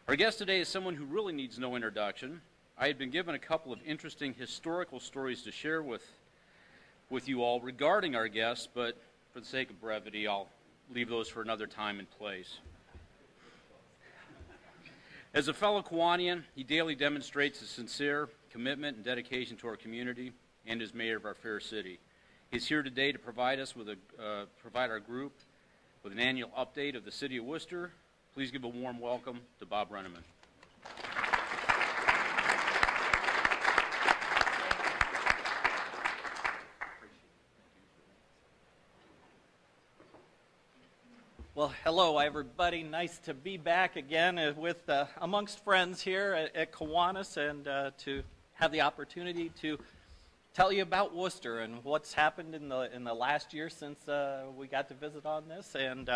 Our guest today is someone who really needs no introduction. I had been given a couple of interesting historical stories to share with you all regarding our guest, but for the sake of brevity, I'll leave those for another time and place. As a fellow Kiwanian, he daily demonstrates a sincere commitment and dedication to our community and as mayor of our fair city. He's here today to provide us with provide our group with an annual update of the city of Worcester. Please give a warm welcome to Bob Brenneman. Well, hello everybody. Nice to be back again with amongst friends here at Kiwanis and to have the opportunity to tell you about Worcester and what's happened in the last year since we got to visit on this, and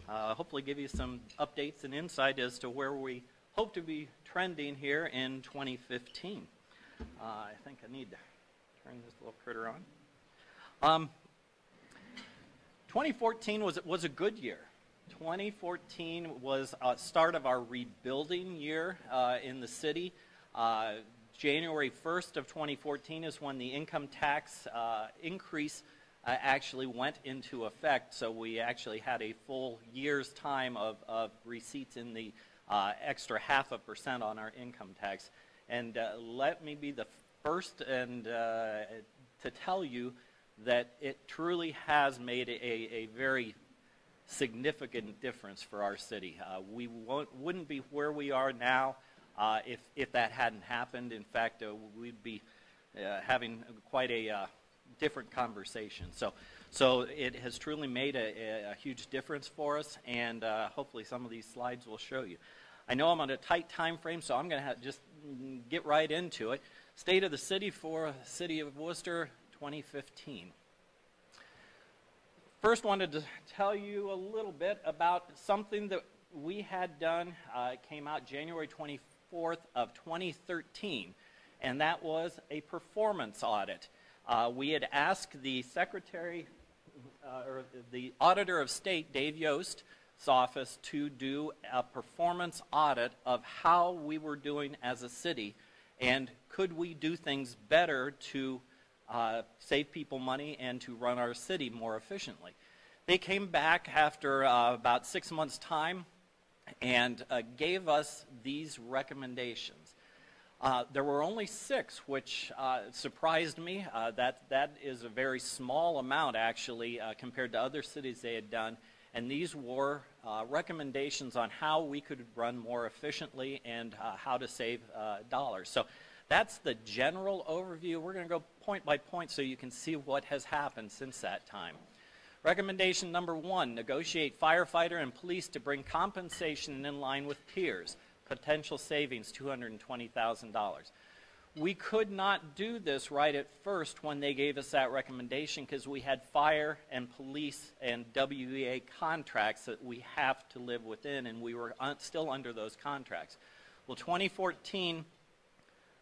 hopefully give you some updates and insight as to where we hope to be trending here in 2015. I think I need to turn this little critter on. 2014 was a good year. 2014 was a start of our rebuilding year in the city. January 1st of 2014 is when the income tax increase actually went into effect, so we actually had a full year's time of receipts in the extra 0.5% on our income tax. And let me be the first and to tell you that it truly has made a very significant difference for our city. We wouldn't be where we are now if that hadn't happened. In fact, we'd be having quite a different conversation. So it has truly made a huge difference for us, and hopefully some of these slides will show you. I know I'm on a tight time frame, so I'm going to just get right into it. State of the city for the city of Worcester 2015. First, wanted to tell you a little bit about something that we had done. It came out January 24th of 2013, and that was a performance audit. We had asked the secretary, or the auditor of state, Dave Yost's office, to do a performance audit of how we were doing as a city, and could we do things better to save people money and to run our city more efficiently. They came back after about 6 months' time and gave us these recommendations. There were only 6, which surprised me. That is a very small amount, actually, compared to other cities they had done. And these were recommendations on how we could run more efficiently and how to save dollars. So that's the general overview. We're going to go point by point so you can see what has happened since that time. Recommendation number 1, negotiate firefighter and police to bring compensation in line with peers. Potential savings, $220,000. We could not do this right at first when they gave us that recommendation because we had fire and police and WEA contracts that we have to live within, and we were still under those contracts. Well, 2014,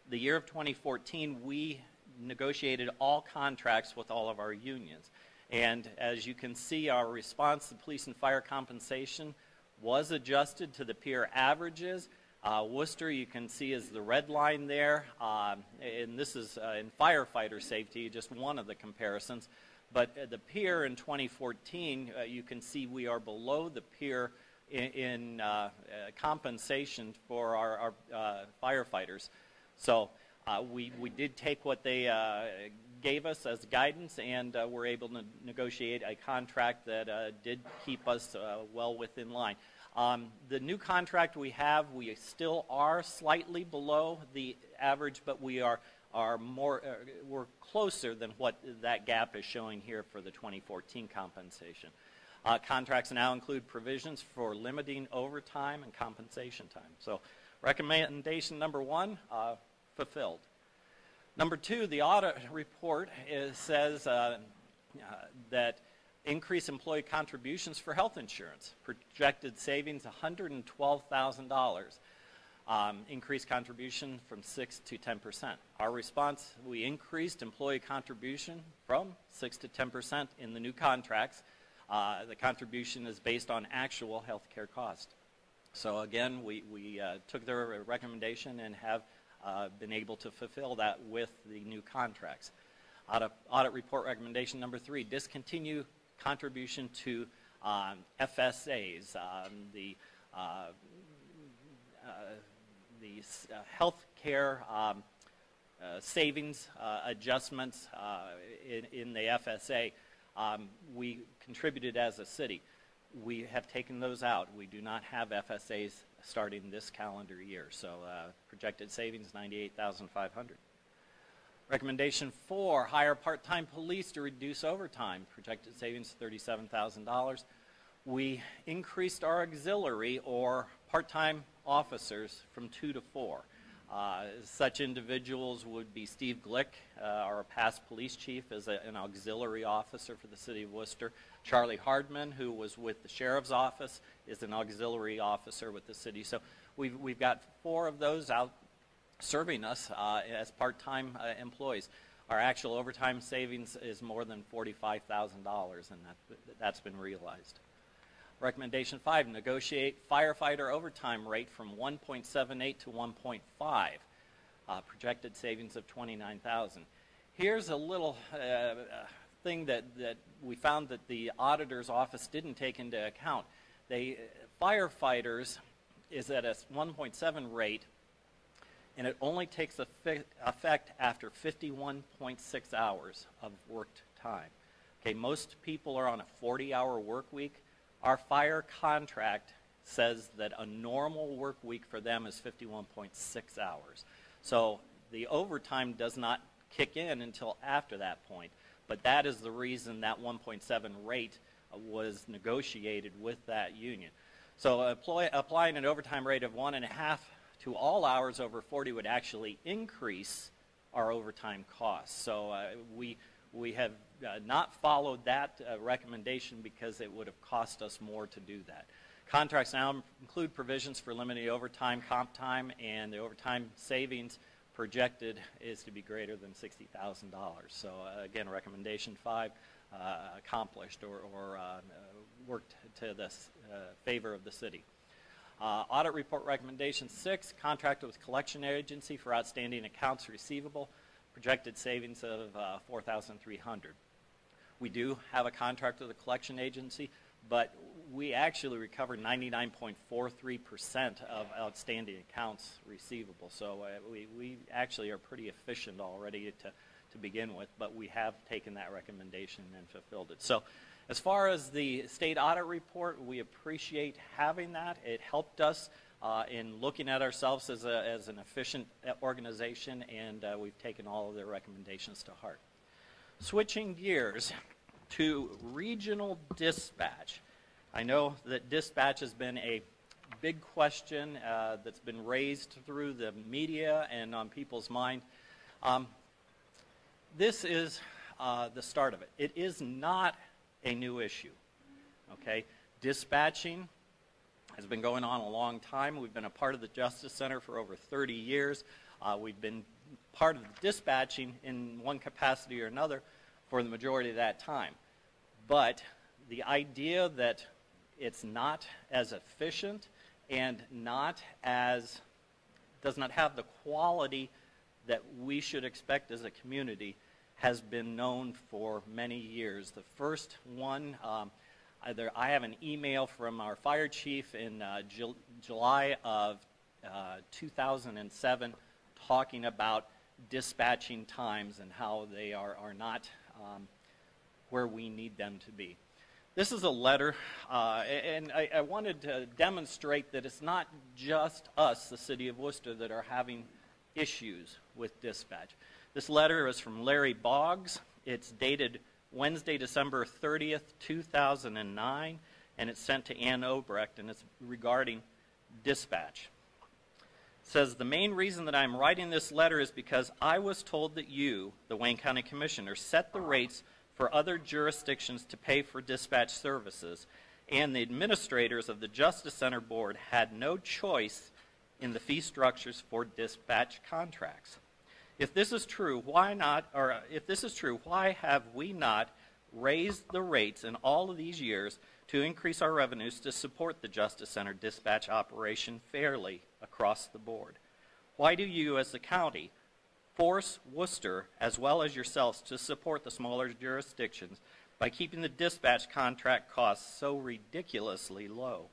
the year of 2014, we negotiated all contracts with all of our unions. And as you can see, our response to police and fire compensation was adjusted to the peer averages. Worcester, you can see, is the red line there, and this is in firefighter safety, just one of the comparisons. But the peer in 2014, you can see we are below the peer in compensation for our firefighters. So we did take what they gave us as guidance, and were able to negotiate a contract that did keep us well within line. The new contract we have, we still are slightly below the average, but we are more, we're closer than what that gap is showing here for the 2014 compensation. Contracts now include provisions for limiting overtime and compensation time. So recommendation number 1, fulfilled. Number 2, the audit report says that increase employee contributions for health insurance. Projected savings, $112,000. Increased contribution from 6 to 10%. Our response, we increased employee contribution from 6 to 10% in the new contracts. The contribution is based on actual health care cost. So again, we took their recommendation and have been able to fulfill that with the new contracts. Audit report recommendation number 3, discontinue contribution to FSAs, the health care savings adjustments in the FSA. We contributed as a city. We have taken those out. We do not have FSAs starting this calendar year. So projected savings, $98,500. Recommendation 4, hire part-time police to reduce overtime. Projected savings, $37,000. We increased our auxiliary or part-time officers from 2 to 4. Such individuals would be Steve Glick, our past police chief, as an auxiliary officer for the city of Worcester. Charlie Hardman, who was with the sheriff's office, is an auxiliary officer with the city. So we've got 4 of those out serving us as part-time employees. Our actual overtime savings is more than $45,000, and that's been realized. Recommendation 5, negotiate firefighter overtime rate from 1.78 to 1.5. Projected savings of $29,000. Here's a little thing that we found that the auditor's office didn't take into account. Firefighters is at a 1.7 rate, and it only takes effect after 51.6 hours of worked time. Okay, most people are on a 40-hour work week. Our fire contract says that a normal work week for them is 51.6 hours. So the overtime does not kick in until after that point. But that is the reason that 1.7 rate was negotiated with that union. So applying an overtime rate of 1.5 to all hours over 40 would actually increase our overtime costs. So we have not followed that recommendation because it would have cost us more to do that. Contracts now include provisions for limited overtime, comp time, and the overtime savings projected is to be greater than $60,000. So again, recommendation 5 accomplished or worked to the favor of the city. Audit report recommendation 6, contract with collection agency for outstanding accounts receivable, projected savings of $4,300. We do have a contract with the collection agency, but we actually recover 99.43% of outstanding accounts receivable. So we actually are pretty efficient already to begin with, but we have taken that recommendation and fulfilled it. So as far as the state audit report, we appreciate having that. It helped us in looking at ourselves as an efficient organization, and we've taken all of their recommendations to heart. Switching gears to regional dispatch. I know that dispatch has been a big question that's been raised through the media and on people's mind. This is the start of it. It is not a new issue, okay? Dispatching has been going on a long time. We've been a part of the Justice Center for over 30 years. We've been part of the dispatching in one capacity or another for the majority of that time. But the idea that it's not as efficient and does not have the quality that we should expect as a community has been known for many years. The first one, I have an email from our fire chief in July of 2007 talking about dispatching times and how they are not where we need them to be. This is a letter, and I wanted to demonstrate that it's not just us, the city of Worcester, that are having issues with dispatch. This letter is from Larry Boggs. It's dated Wednesday, December 30th, 2009, and it's sent to Ann Obrecht, and it's regarding dispatch. It says, the main reason that I'm writing this letter is because I was told that you, the Wayne County Commissioner, set the rates for other jurisdictions to pay for dispatch services, and the administrators of the Justice Center Board had no choice in the fee structures for dispatch contracts. If this is true, why have we not raised the rates in all of these years to increase our revenues to support the Justice Center dispatch operation fairly across the board? Why do you, as the county, force Worcester, as well as yourselves, to support the smaller jurisdictions by keeping the dispatch contract costs so ridiculously low?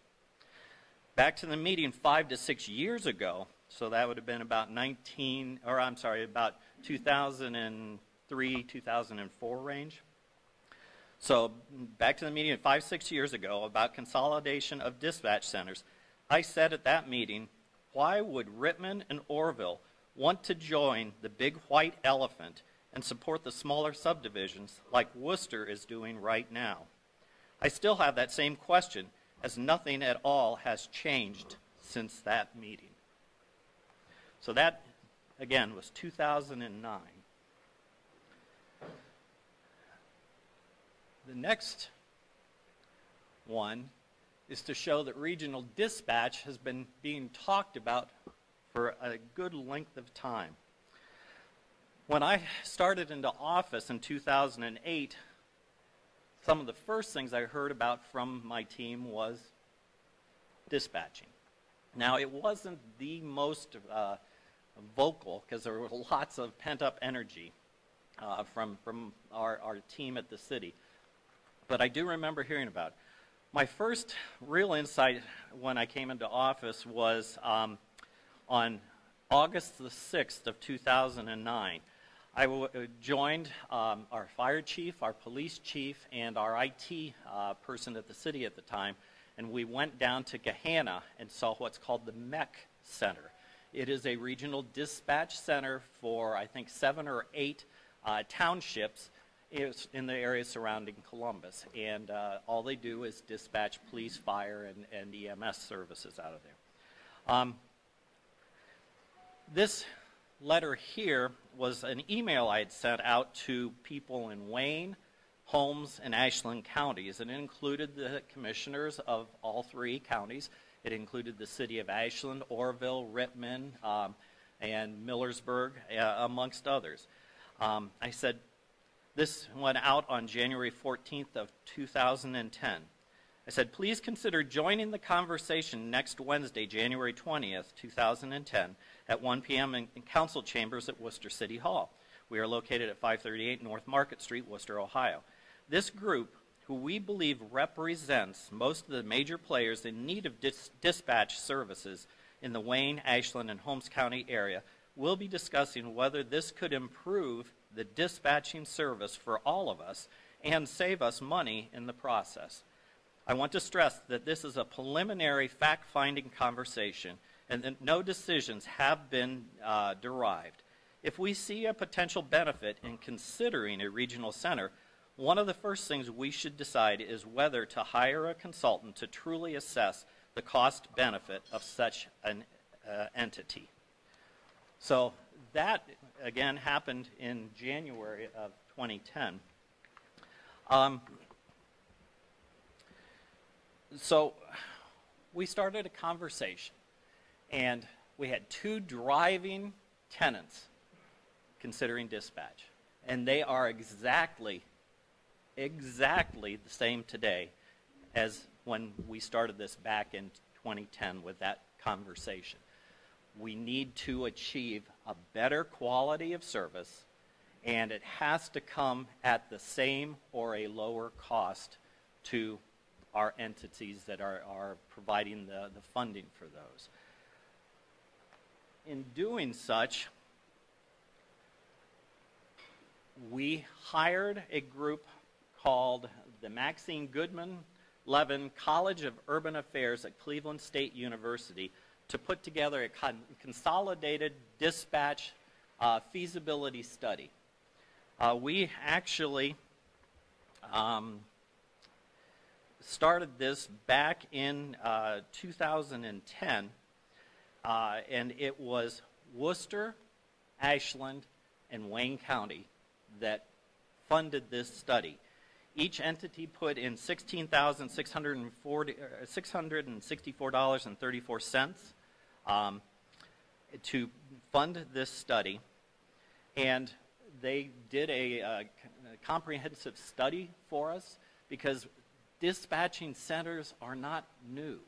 Back to the meeting 5 to 6 years ago, so that would have been about about 2003, 2004 range. So back to the meeting 5, 6 years ago about consolidation of dispatch centers. I said at that meeting, why would Rittman and Orville want to join the big white elephant and support the smaller subdivisions like Worcester is doing right now? I still have that same question, as nothing at all has changed since that meeting. So that, again, was 2009. The next one is to show that regional dispatch has been being talked about for a good length of time. When I started into office in 2008, some of the first things I heard about from my team was dispatching. Now, it wasn't the most vocal, because there were lots of pent-up energy from our team at the city. But I do remember hearing about it. My first real insight when I came into office was on August the 6th of 2009. I joined our fire chief, our police chief, and our IT person at the city at the time, and we went down to Gahanna and saw what's called the MEC Center. It is a regional dispatch center for, I think, 7 or 8 townships in the area surrounding Columbus. And all they do is dispatch police, fire, and EMS services out of there. This letter here was an email I had sent out to people in Wayne, Holmes, and Ashland counties, and it included the commissioners of all 3 counties. It included the city of Ashland, Orville, Rittman, and Millersburg, amongst others. I said, this went out on January 14th of 2010. I said, please consider joining the conversation next Wednesday, January 20th, 2010, at 1 p.m. in council chambers at Worcester City Hall. We are located at 538 North Market Street, Worcester, Ohio. This group, who we believe represents most of the major players in need of dispatch services in the Wayne, Ashland, and Holmes County area, will be discussing whether this could improve the dispatching service for all of us and save us money in the process. I want to stress that this is a preliminary fact-finding conversation and that no decisions have been derived. If we see a potential benefit in considering a regional center, one of the first things we should decide is whether to hire a consultant to truly assess the cost-benefit of such an entity. So that, again, happened in January of 2010. So we started a conversation, and we had 2 driving tenants considering dispatch, and they are exactly the same today as when we started this back in 2010 with that conversation. We need to achieve a better quality of service, and it has to come at the same or a lower cost to our entities that are providing the funding for those. In doing such, we hired a group called the Maxine Goodman Levin College of Urban Affairs at Cleveland State University to put together a consolidated dispatch feasibility study. We actually started this back in 2010, and it was Worcester, Ashland, and Wayne County that funded this study. Each entity put in $16,664.34 to fund this study, and they did a comprehensive study for us because dispatching centers are not new.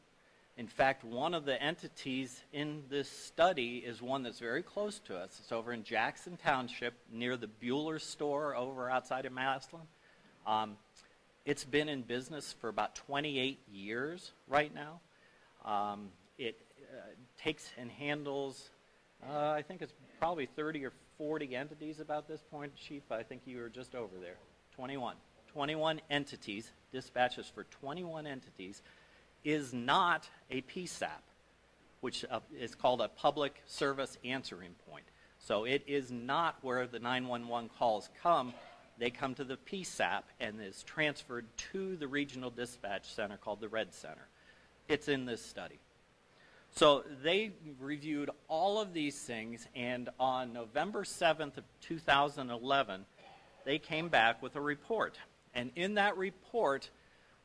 In fact, one of the entities in this study is one that's very close to us. It's over in Jackson Township near the Bueller store over outside of Massillon. It's been in business for about 28 years right now. It takes and handles, I think it's probably 30 or 40 entities about this point. Chief, I think you were just over there. 21 entities, dispatches for 21 entities, is not a PSAP, which is called a public service answering point. So it is not where the 911 calls come. They come to the PSAP and is transferred to the regional dispatch center called the Red Center. It's in this study. So they reviewed all of these things, and on November 7th of 2011, they came back with a report. And in that report,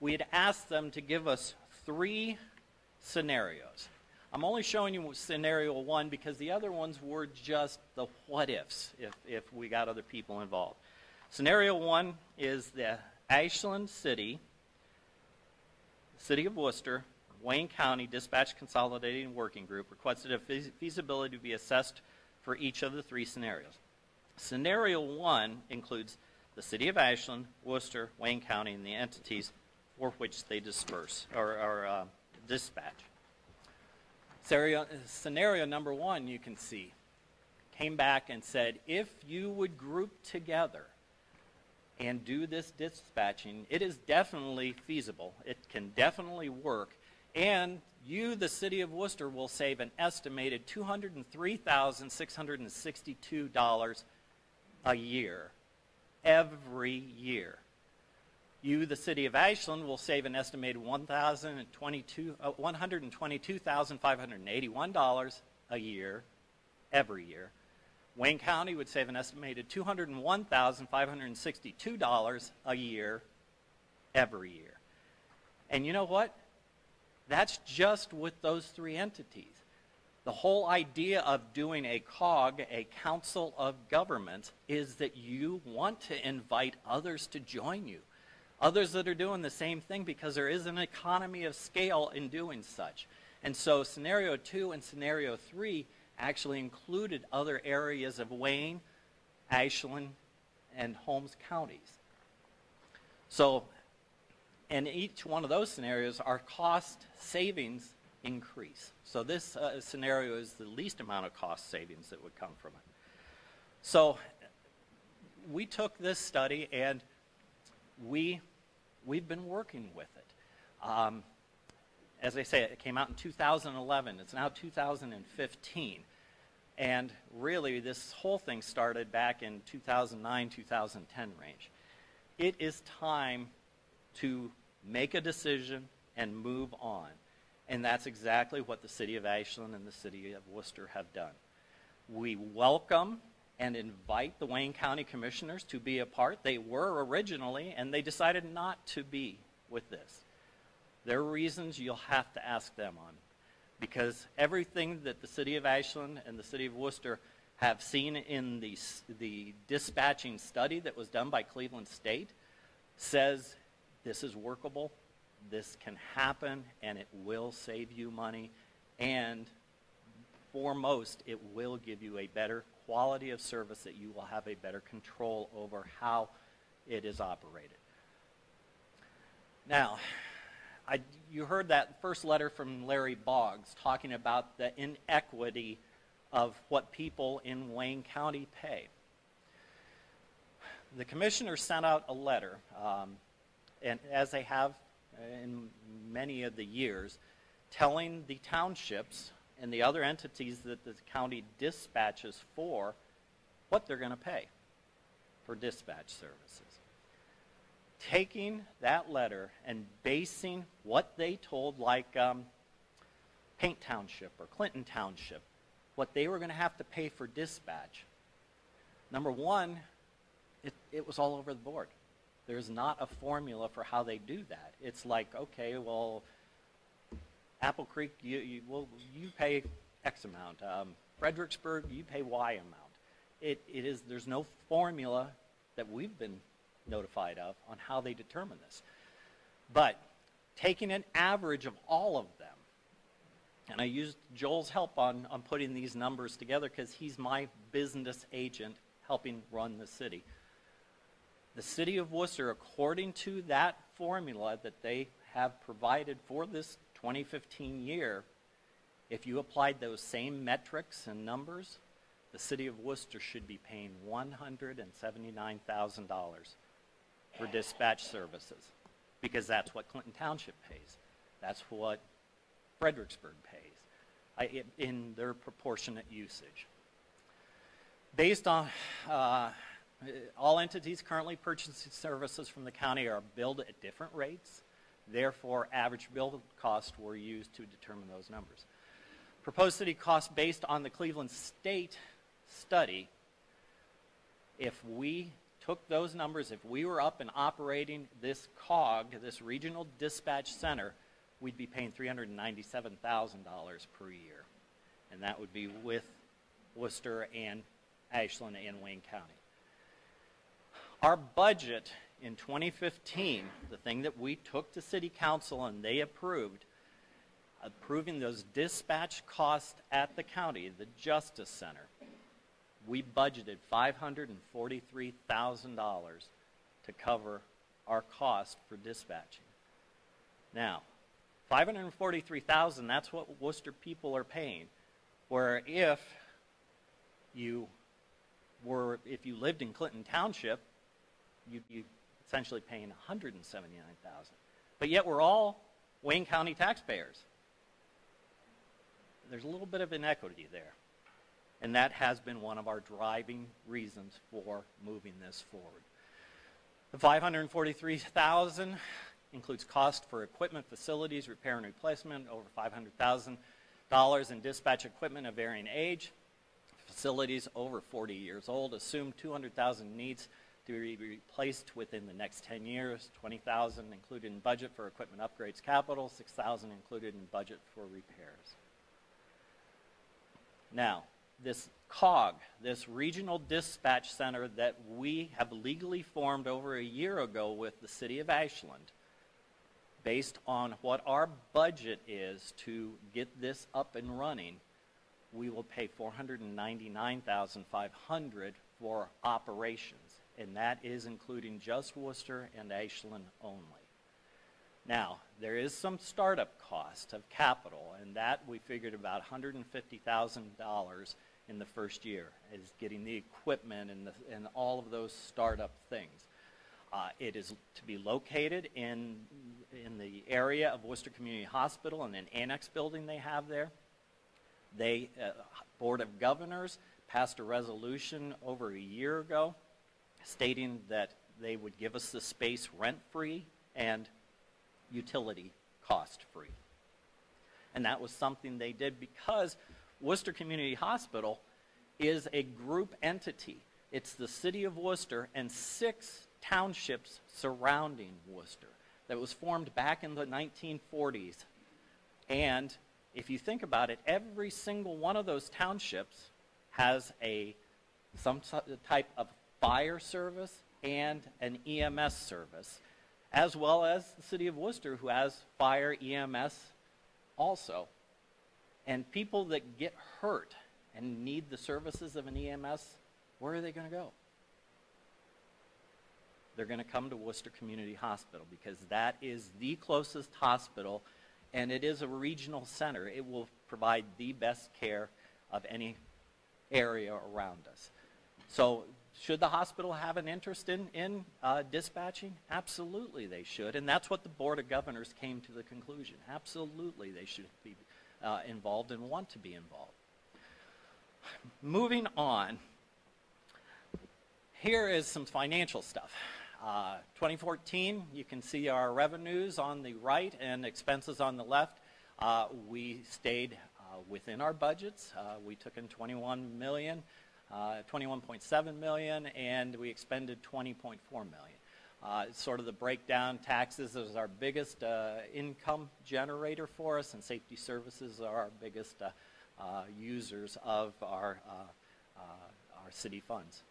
we had asked them to give us 3 scenarios. I'm only showing you scenario 1 because the other ones were just the what-ifs if we got other people involved. Scenario 1 is the Ashland City, City of Worcester, Wayne County Dispatch Consolidating Working Group requested a feasibility to be assessed for each of the 3 scenarios. Scenario 1 includes the City of Ashland, Worcester, Wayne County, and the entities for which they disperse or dispatch. Scenario number 1, you can see, came back and said, if you would group together and do this dispatching, it is definitely feasible. It can definitely work. And you, the City of Worcester, will save an estimated $203,662 a year, every year. You, the City of Ashland, will save an estimated $122,581 a year, every year. Wayne County would save an estimated $201,562 a year, every year. And you know what? That's just with those 3 entities. The whole idea of doing a COG, a Council of Governments, is that you want to invite others to join you. Others that are doing the same thing, because there is an economy of scale in doing such. And so scenario 2 and scenario 3 actually included other areas of Wayne, Ashland, and Holmes counties. So, in each one of those scenarios, our cost savings increase. So this scenario is the least amount of cost savings that would come from it. So we took this study and we've been working with it. As I say, it came out in 2011. It's now 2015. And really, this whole thing started back in 2009, 2010 range. It is time to make a decision and move on. And that's exactly what the City of Ashland and the City of Worcester have done. We welcome and invite the Wayne County Commissioners to be a part. They were originally, and they decided not to be with this. There are reasons you'll have to ask them on, because everything that the City of Ashland and the City of Worcester have seen in the dispatching study that was done by Cleveland State says this is workable, this can happen, and it will save you money, and foremost, it will give you a better quality of service that you will have a better control over how it is operated. Now, you heard that first letter from Larry Boggs talking about the inequity of what people in Wayne County pay. The commissioner sent out a letter, and as they have in many of the years, telling the townships and the other entities that the county dispatches for what they're going to pay for dispatch services. Taking that letter and basing what they told, like Paint Township or Clinton Township, what they were going to have to pay for dispatch. Number one, it was all over the board. There's not a formula for how they do that. It's like, okay, well, Apple Creek, you pay X amount. Fredericksburg, you pay Y amount. There's no formula that we've been notified of on how they determine this. But taking an average of all of them, and I used Joel's help on putting these numbers together because he's my business agent helping run the city. The city of Worcester, according to that formula that they have provided for this 2015 year, if you applied those same metrics and numbers, the city of Worcester should be paying $179,000 for dispatch services, because that's what Clinton Township pays. That's what Fredericksburg pays in their proportionate usage. Based on all entities currently purchasing services from the county are billed at different rates. Therefore, average bill costs were used to determine those numbers. Proposed city costs based on the Cleveland State study, if we took those numbers, if we were up and operating this COG, this regional dispatch center, we'd be paying $397,000 per year. And that would be with Worcester and Ashland and Wayne County. Our budget in 2015, the thing that we took to City Council and they approved, approving those dispatch costs at the county, the Justice Center, we budgeted $543,000 to cover our cost for dispatching. Now, $543,000, that's what Worcester people are paying. Where if you lived in Clinton Township, you'd be essentially paying $179,000. But yet we're all Wayne County taxpayers. There's a little bit of inequity there. And that has been one of our driving reasons for moving this forward. The $543,000 includes cost for equipment, facilities, repair and replacement, over $500,000 in dispatch equipment of varying age, facilities over 40 years old. Assume $200,000 needs to be replaced within the next 10 years, $20,000 included in budget for equipment upgrades capital, $6,000 included in budget for repairs. Now, this COG, this regional dispatch center that we have legally formed over a year ago with the city of Ashland, based on what our budget is to get this up and running, we will pay $499,500 for operations, and that is including just Worcester and Ashland only. Now, there is some startup cost of capital, and that we figured about $150,000 in the first year, is getting the equipment and all of those startup things. It is to be located in the area of Worcester Community Hospital in an annex building they have there. They, Board of Governors, passed a resolution over a year ago stating that they would give us the space rent-free and utility cost-free. And that was something they did because Worcester Community Hospital is a group entity. It's the city of Worcester and 6 townships surrounding Worcester that was formed back in the 1940s. And if you think about it, every single one of those townships has some type of fire service and an EMS service, as well as the city of Worcester, who has fire EMS also. And people that get hurt and need the services of an EMS, where are they going to go? They're going to come to Worcester Community Hospital because that is the closest hospital, and it is a regional center. It will provide the best care of any area around us. So should the hospital have an interest in dispatching? Absolutely they should, and that's what the Board of Governors came to the conclusion. Absolutely they should be involved and want to be involved. Moving on, here is some financial stuff. 2014, you can see our revenues on the right and expenses on the left. We stayed within our budgets. We took in $21.7 million, and we expended $20.4 million. Sort of the breakdown, taxes is our biggest income generator for us, and safety services are our biggest users of our city funds.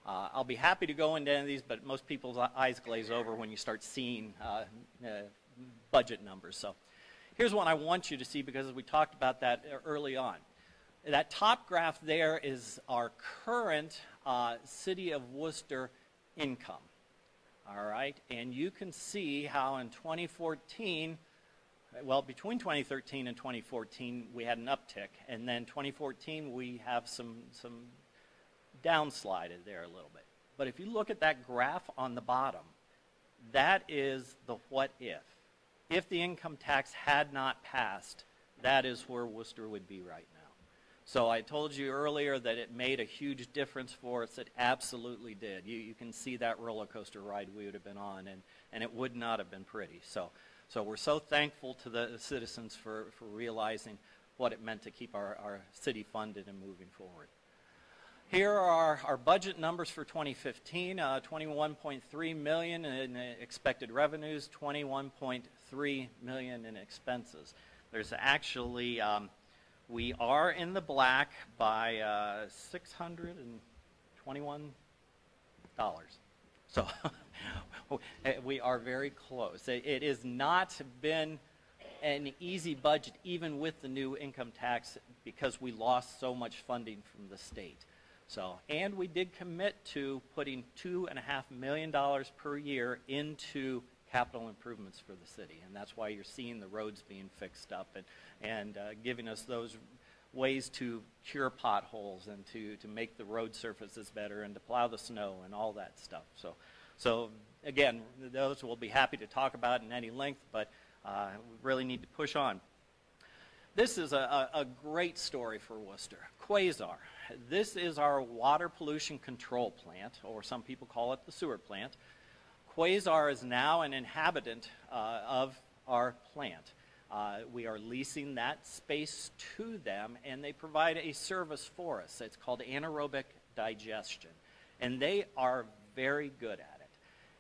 I'll be happy to go into any of these, but most people's eyes glaze over when you start seeing budget numbers. So here's one I want you to see because we talked about that early on. That top graph there is our current City of Worcester income. All right, and you can see how in 2014, well, between 2013 and 2014, we had an uptick, and then 2014 we have some downslided there a little bit. But if you look at that graph on the bottom, that is the what if. If the income tax had not passed, that is where Worcester would be right now. So I told you earlier that it made a huge difference for us. It absolutely did. You can see that roller coaster ride we would have been on, and it would not have been pretty. So we're so thankful to the citizens for realizing what it meant to keep our city funded and moving forward. Here are our budget numbers for 2015, $21.3 million in expected revenues, $21.3 million in expenses. There's actually, we are in the black by $621. So we are very close. It has not been an easy budget, even with the new income tax, because we lost so much funding from the state. So, and we did commit to putting $2.5 million per year into capital improvements for the city, and that's why you're seeing the roads being fixed up and giving us those ways to cure potholes and to make the road surfaces better and to plow the snow and all that stuff. So again, those we'll be happy to talk about in any length, but we really need to push on. This is a great story for Worcester. Quasar. This is our water pollution control plant, or some people call it the sewer plant. Quasar is now an inhabitant of our plant. We are leasing that space to them, and they provide a service for us. It's called anaerobic digestion, and they are very good at it.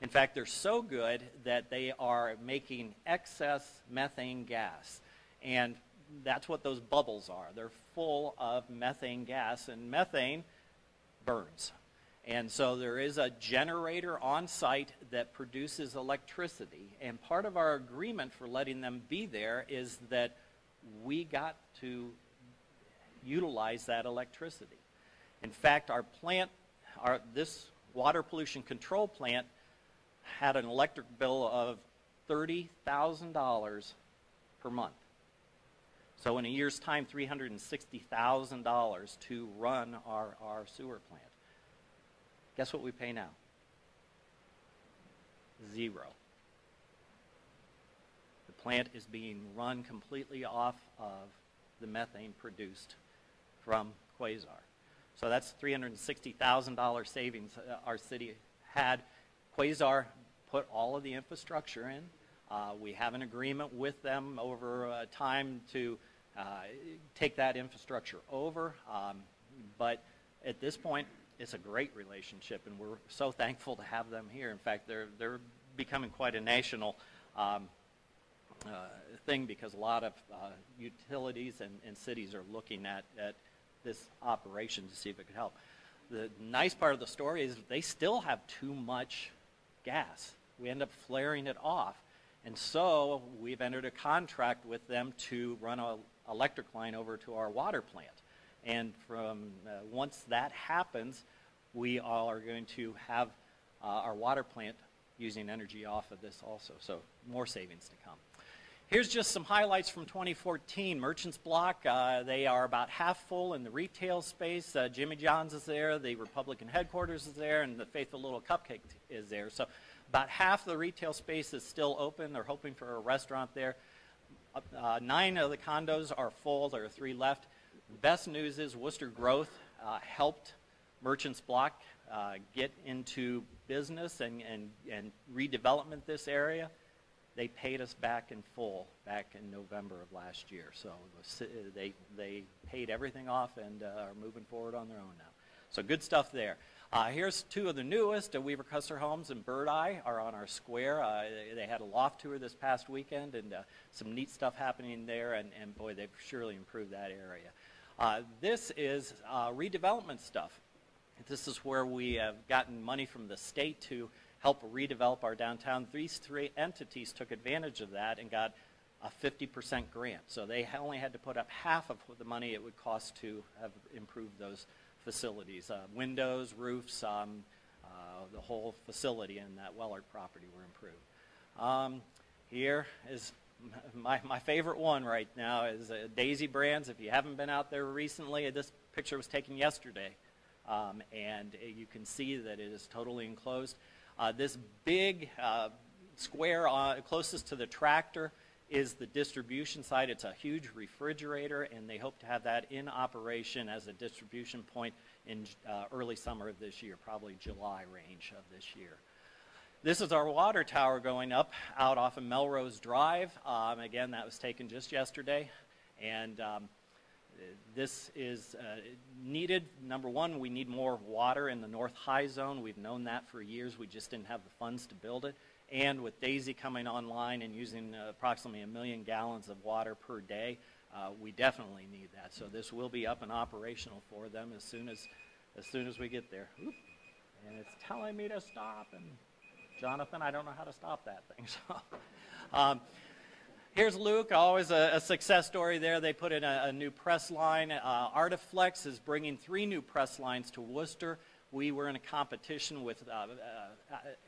In fact, they're so good that they are making excess methane gas, and that's what those bubbles are. They're full of methane gas, and methane burns. And so there is a generator on site that produces electricity. And part of our agreement for letting them be there is that we got to utilize that electricity. In fact, our plant, this water pollution control plant, had an electric bill of $30,000 per month. So in a year's time, $360,000 to run our sewer plant. Guess what we pay now? $0. The plant is being run completely off of the methane produced from Quasar. So that's $360,000 savings our city had. Quasar put all of the infrastructure in. We have an agreement with them over time to take that infrastructure over, but at this point, it's a great relationship, and we're so thankful to have them here. In fact, they're becoming quite a national thing because a lot of utilities and cities are looking at this operation to see if it could help. The nice part of the story is they still have too much gas. We end up flaring it off. And so we've entered a contract with them to run an electric line over to our water plant. And from once that happens, we are going to have our water plant using energy off of this also. So more savings to come. Here's just some highlights from 2014. Merchants Block, they are about half full in the retail space. Jimmy John's is there, the Republican headquarters is there, and the Faithful Little Cupcake is there. So about half the retail space is still open. They're hoping for a restaurant there. 9 of the condos are full. There are 3 left. The best news is Worcester Growth helped Merchants Block get into business and redevelopment this area. They paid us back in full back in November of last year. So they paid everything off and are moving forward on their own now. So good stuff there. Here's 2 of the newest. Weaver Custer Homes and Bird Eye are on our square. They had a loft tour this past weekend, and some neat stuff happening there, and boy, they've surely improved that area. This is redevelopment stuff. This is where we have gotten money from the state to help redevelop our downtown. These three entities took advantage of that and got a 50% grant. So they only had to put up half of the money it would cost to have improved those facilities. Windows, roofs, the whole facility in that Wellard property were improved. Here is my favorite one right now is Daisy Brands. If you haven't been out there recently, this picture was taken yesterday. And you can see that it is totally enclosed. This big square closest to the tractor is the distribution site. It's a huge refrigerator, and they hope to have that in operation as a distribution point in early summer of this year, probably July range of this year. This is our water tower going up out off of Melrose Drive. Again, that was taken just yesterday. And this is needed. Number one, we need more water in the North High Zone. We've known that for years. We just didn't have the funds to build it. And with Daisy coming online and using approximately 1 million gallons of water per day, we definitely need that. So this will be up and operational for them as soon as we get there. Oop. And it's telling me to stop. And Jonathan, I don't know how to stop that thing. So, here's Luke, always a success story there. They put in a new press line. Artiflex is bringing 3 new press lines to Worcester. We were in a competition with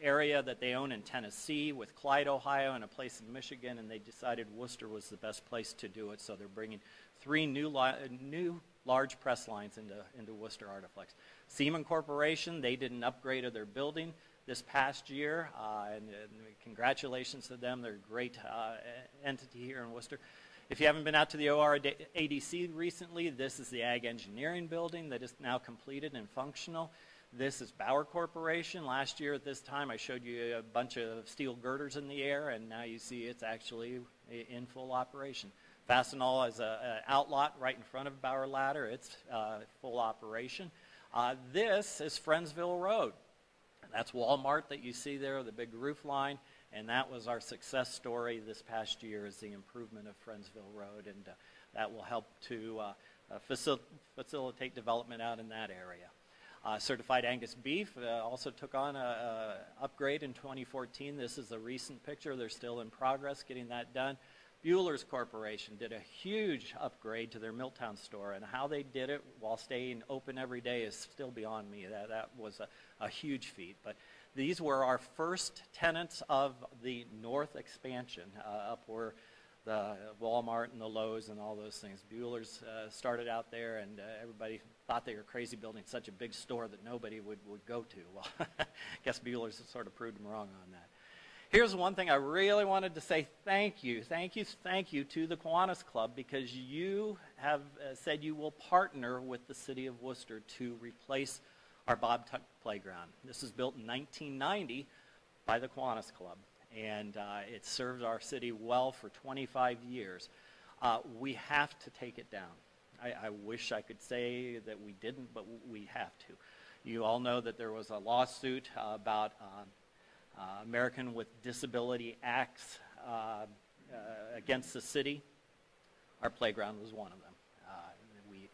area that they own in Tennessee, with Clyde, Ohio, and a place in Michigan, and they decided Worcester was the best place to do it. So they're bringing 3 new large press lines into Worcester Artiflex. Seaman Corporation, they did an upgrade of their building this past year, and congratulations to them. They're a great entity here in Worcester. If you haven't been out to the OR ADC recently, this is the Ag Engineering building that is now completed and functional. This is Bauer Corporation. Last year at this time, I showed you a bunch of steel girders in the air, and now you see it's actually in full operation. Fastenal is an outlot right in front of Bauer Ladder. It's full operation. This is Friendsville Road. That's Walmart that you see there, the big roof line, and that was our success story this past year, is the improvement of Friendsville Road, and that will help to facilitate development out in that area. Certified Angus Beef also took on an upgrade in 2014. This is a recent picture. They're still in progress getting that done. Buehler's Corporation did a huge upgrade to their Milltown store, and how they did it while staying open every day is still beyond me. That was a huge feat. But these were our first tenants of the north expansion, up where the Walmart and the Lowe's and all those things. Buehler's started out there, and everybody thought they were crazy building such a big store that nobody would go to. Well, I guess Buehler's sort of proved them wrong on that. Here's one thing I really wanted to say thank you to the Kiwanis Club, because you have said you will partner with the city of Worcester to replace our Bob Tuck Playground. This was built in 1990 by the Kiwanis Club, and it served our city well for 25 years. We have to take it down. I wish I could say that we didn't, but we have to. You all know that there was a lawsuit about American with Disability Acts against the city. Our playground was one of them.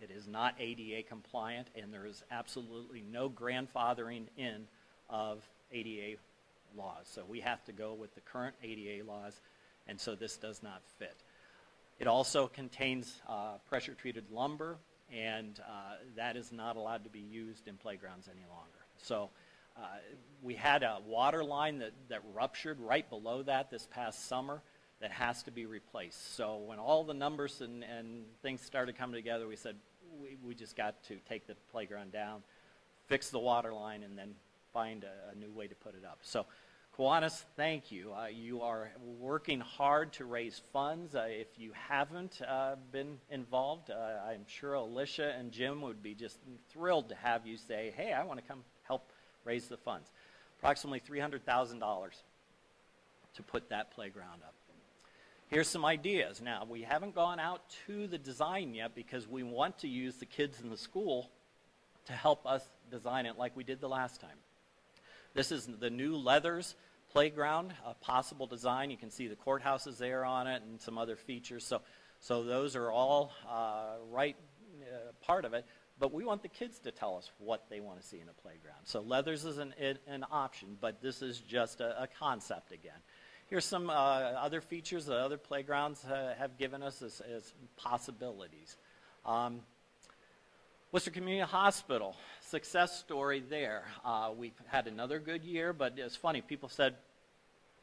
It is not ADA compliant, and there is absolutely no grandfathering in of ADA laws. So we have to go with the current ADA laws, and so this does not fit. It also contains pressure-treated lumber, and that is not allowed to be used in playgrounds any longer. So we had a water line that ruptured right below that this past summer that has to be replaced. So when all the numbers and things started coming together, we said we just got to take the playground down, fix the water line, and then find a new way to put it up. So Kiwanis, thank you. You are working hard to raise funds. If you haven't been involved, I'm sure Alicia and Jim would be just thrilled to have you say, hey, I want to come help raise the funds. Approximately $300,000 to put that playground up. Here's some ideas. Now, we haven't gone out to the design yet because we want to use the kids in the school to help us design it like we did the last time. This is the new Leathers playground, a possible design. You can see the courthouse is there on it and some other features. So those are all part of it. but we want the kids to tell us what they want to see in a playground. So leathers is an option, but this is just a concept again. Here's some other features that other playgrounds have given us as possibilities. Worcester Community Hospital, success story there. We've had another good year, but it's funny, people said,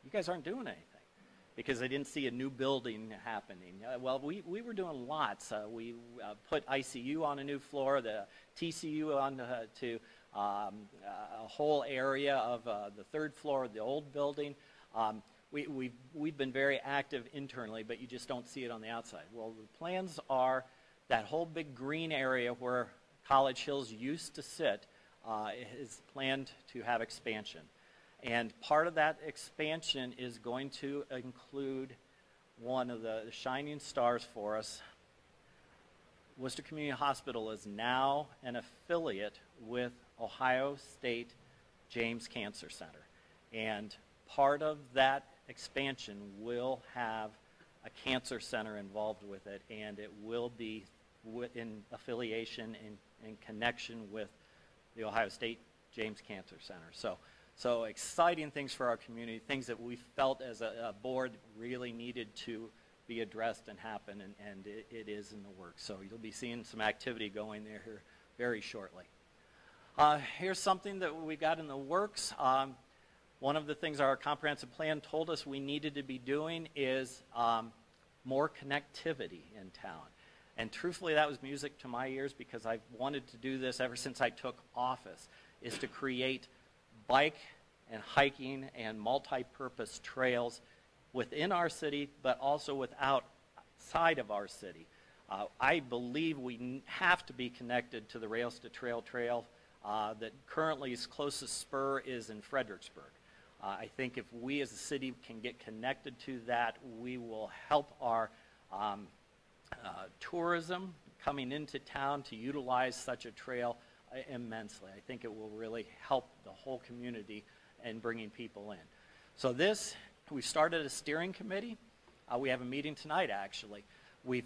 you guys aren't doing anything, because they didn't see a new building happening. Well, we were doing lots. We put ICU on a new floor, the TCU on to a whole area of the third floor of the old building. We've been very active internally, but you just don't see it on the outside. Well, the plans are that whole big green area where College Hills used to sit is planned to have expansion. And part of that expansion is going to include one of the shining stars for us. Worcester Community Hospital is now an affiliate with Ohio State James Cancer Center. And part of that expansion will have a cancer center involved with it, and it will be in affiliation in connection with the Ohio State James Cancer Center. So exciting things for our community, things that we felt as a board really needed to be addressed and happen, and it is in the works. So you'll be seeing some activity going there here very shortly. Here's something that we got in the works. One of the things our comprehensive plan told us we needed to be doing is more connectivity in town. And truthfully, that was music to my ears, because I've wanted to do this ever since I took office, is to create bike and hiking and multi-purpose trails within our city, but also outside of our city. I believe we have to be connected to the Rails to Trail trail that currently its closest spur is in Fredericksburg. I think if we as a city can get connected to that, we will help our tourism coming into town to utilize such a trail immensely. I think it will really help the whole community in bringing people in. So we started a steering committee. We have a meeting tonight, actually. We've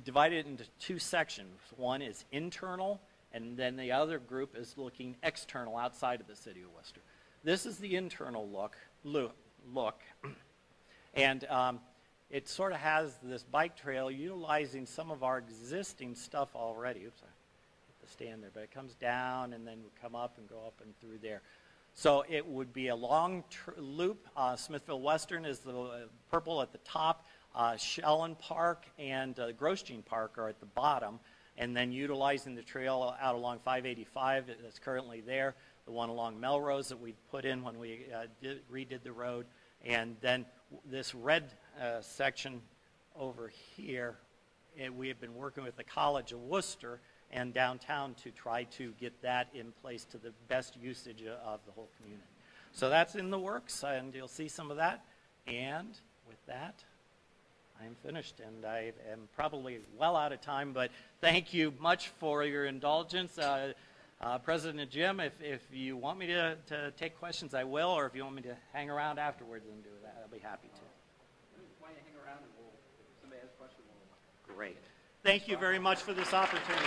divided it into two sections. One is internal, and then the other group is looking external outside of the city of Worcester. This is the internal look. And it sort of has this bike trail utilizing some of our existing stuff already. Oops, I hit the stand there, but it comes down and then we come up and go up and through there. So it would be a long loop. Smithville Western is the purple at the top. Shellen Park and Grosjean Park are at the bottom. And then utilizing the trail out along 585 that's currently there, the one along Melrose that we put in when we redid the road, and then this red section over here, we have been working with the College of Worcester and downtown to try to get that in place to the best usage of the whole community. So that's in the works, and you'll see some of that. And with that, I am finished, and I am probably well out of time, but thank you much for your indulgence. President Jim, if you want me to take questions, I will, or if you want me to hang around afterwards and do that, I'll be happy to. Why don't you hang around, and if somebody has a question, we'll... Great. Thank you very much for this opportunity.